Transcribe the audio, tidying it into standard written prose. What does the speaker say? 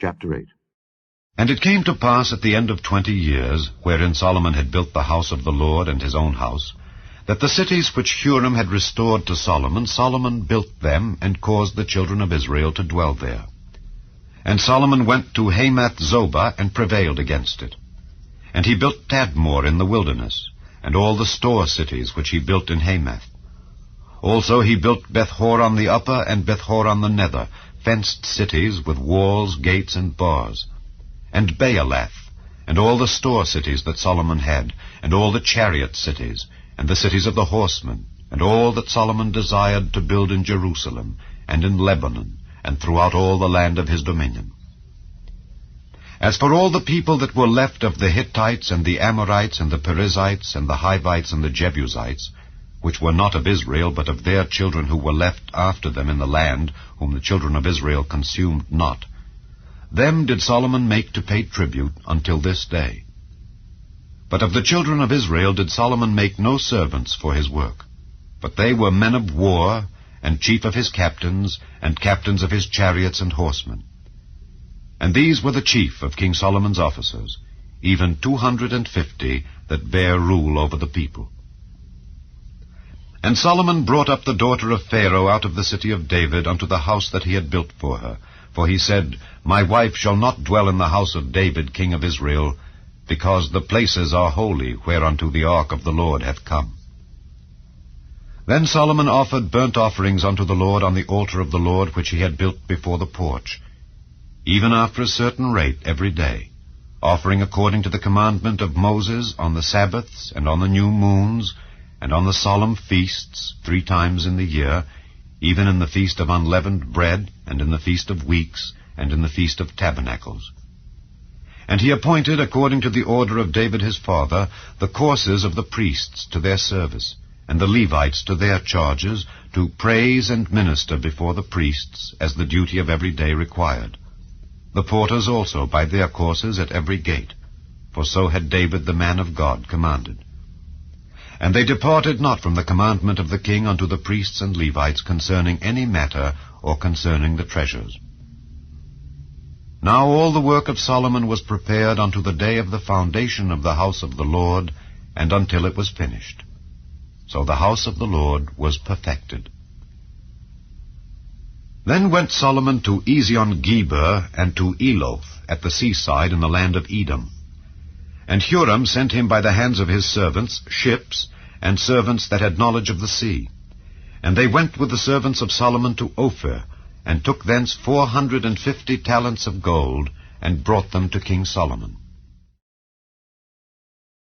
Chapter 8. And it came to pass at the end of 20 years, wherein Solomon had built the house of the Lord and his own house, that the cities which Huram had restored to Solomon, Solomon built them, and caused the children of Israel to dwell there. And Solomon went to Hamath-zobah, and prevailed against it. And he built Tadmor in the wilderness, and all the store cities which he built in Hamath. Also he built Beth-horon the upper, and Beth-horon the nether, fenced cities with walls, gates, and bars. And Baalath, and all the store cities that Solomon had, and all the chariot cities, and the cities of the horsemen, and all that Solomon desired to build in Jerusalem, and in Lebanon, and throughout all the land of his dominion. As for all the people that were left of the Hittites, and the Amorites, and the Perizzites, and the Hivites, and the Jebusites, which were not of Israel, but of their children who were left after them in the land, whom the children of Israel consumed not, them did Solomon make to pay tribute until this day. But of the children of Israel did Solomon make no servants for his work, but they were men of war, and chief of his captains, and captains of his chariots and horsemen. And these were the chief of King Solomon's officers, even 250 that bare rule over the people. And Solomon brought up the daughter of Pharaoh out of the city of David unto the house that he had built for her. For he said, My wife shall not dwell in the house of David king of Israel, because the places are holy whereunto the ark of the Lord hath come. Then Solomon offered burnt offerings unto the Lord on the altar of the Lord which he had built before the porch, even after a certain rate every day, offering according to the commandment of Moses on the Sabbaths, and on the new moons, and on the solemn feasts 3 times in the year, even in the feast of unleavened bread, and in the feast of weeks, and in the feast of tabernacles. And he appointed, according to the order of David his father, the courses of the priests to their service, and the Levites to their charges, to praise and minister before the priests, as the duty of every day required. The porters also by their courses at every gate, for so had David the man of God commanded. And they departed not from the commandment of the king unto the priests and Levites concerning any matter, or concerning the treasures. Now all the work of Solomon was prepared unto the day of the foundation of the house of the Lord, and until it was finished. So the house of the Lord was perfected. Then went Solomon to Ezion-Geber, and to Eloth, at the seaside in the land of Edom. And Huram sent him by the hands of his servants ships, and servants that had knowledge of the sea. And they went with the servants of Solomon to Ophir, and took thence 450 talents of gold, and brought them to King Solomon.